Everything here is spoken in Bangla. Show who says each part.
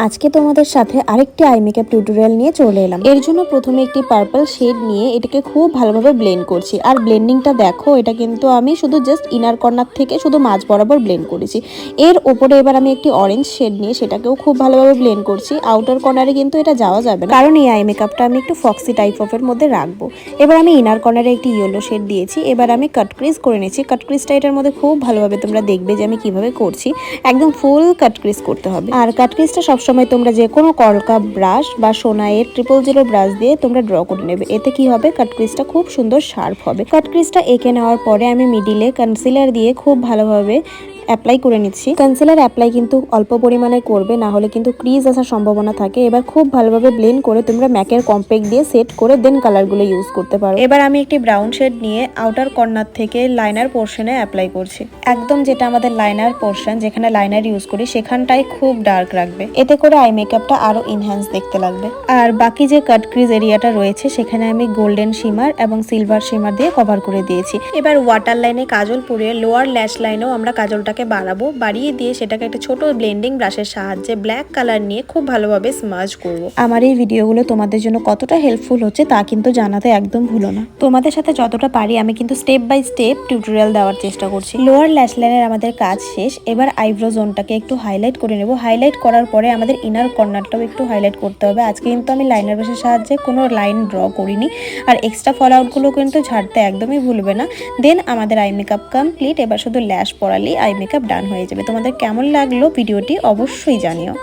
Speaker 1: আজকে তোমাদের সাথে আরেকটি আই মেকআপ টিউটোরিয়াল নিয়ে চলে এলাম। এর জন্য প্রথমে একটি পার্পল শেড নিয়ে এটাকে খুব ভালোভাবে ব্লেন্ড করছি। আর ব্লেন্ডিংটা দেখো, এটা কিন্তু আমি শুধু জাস্ট ইনার কর্নার থেকে শুধু মাঝ বরাবর ব্লেন্ড করেছি। এর উপরে এবার আমি একটি অরেঞ্জ শেড নিয়ে সেটাকেও খুব ভালোভাবে ব্লেন্ড করছি। আউটার কর্নারে কিন্তু এটা যাওয়া যাবে না, কারণ এই আই মেকআপটা আমি একটু ফক্সি টাইপ অফ এর মধ্যে রাখবো। এবার আমি ইনার কর্নারে একটি ইয়েলো শেড দিয়েছি। এবার আমি কাট ক্রিজ করে নিচ্ছি। কাট ক্রিজটা এটার মধ্যে খুব ভালোভাবে তোমরা দেখবে যে আমি কিভাবে করছি। একদম ফুল কাট ক্রিজ করতে হবে। আর কাট ক্রিজটা সবসময় তোমরা যে কোনো কলকা ব্রাশ বা সোনাইয়ের 000 ব্রাশ দিয়ে তোমরা ড্র করে নেবে। এতে কি হবে, কাট ক্রিজটা খুব সুন্দর শার্প হবে। কাট ক্রিজটা এঁকে নেওয়ার পরে আমি মিডিলে কনসিলার দিয়ে খুব ভালোভাবে অ্যাপ্লাই করে নিচ্ছি। কনসিলার অ্যাপ্লাই কিন্তু অল্প পরিমাণে করবে, না হলে কিন্তু ক্রিজ আসার সম্ভাবনা থাকে। এবার খুব ভালোভাবে ব্লেন্ড করে তোমরা ম্যাকের কম্প্যাক্ট দিয়ে সেট করে দেন কালারগুলো ইউজ করতে পারো। এবার আমি একটি ব্রাউন শেড নিয়ে আউটার কর্নার থেকে লাইনার পোর্শনে অ্যাপ্লাই করছি। একদম যেটা আমাদের লাইনার পোর্শন, যেখানে লাইনার ইউজ করি সেখানটাই খুব ডার্ক রাখবে, এতে করে আই মেকআপটা আরো ইনহ্যান্স দেখতে লাগবে। আর বাকি যে কাট ক্রিজ এরিয়াটা রয়েছে সেখানে আমি গোল্ডেন শিমার এবং সিলভার শিমার দিয়ে কভার করে দিয়েছি। এবার ওয়াটার লাইনে কাজল পরিয়ে লোয়ার ল্যাশ লাইনেও আমরা কাজলটাকে বাড়াবো। বাড়িয়ে দিয়ে সেটাকে একটা ছোট ব্লেন্ডিং ব্রাশের সাহায্যে ব্ল্যাক কালার নিয়ে খুব ভালোভাবে স্মাজ করব। আমার এই ভিডিওগুলো তোমাদের জন্য কতটা হেল্পফুল হচ্ছে তা কিন্তু জানাতে একদম ভুলো না। তোমাদের সাথে যতটা পারি আমি কিন্তু স্টেপ বাই স্টেপ টিউটোরিয়াল দেওয়ার চেষ্টা করছি। লোয়ার ল্যাশ লাইনের আমাদের কাজ শেষ। এবার আইব্রো জোনটাকে একটু হাইলাইট করে নেব। হাইলাইট করার পরে আমাদের ইনার কর্নারটাও একটু হাইলাইট করতে হবে। আজকে কিন্তু আমি লাইনার ব্রাশের সাহায্যে কোনো লাইন ড্র করিনি। আর এক্সট্রা ফল আউটগুলো কিন্তু ঝাড়তে একদমই ভুলবে না। দেন আমাদের আই মেকআপ কমপ্লিট। এবার শুধু ল্যাশ পরালেই আই মেকআপ ডান হয়ে যাবে। তোমাদের কেমন লাগলো ভিডিওটি অবশ্যই জানিও।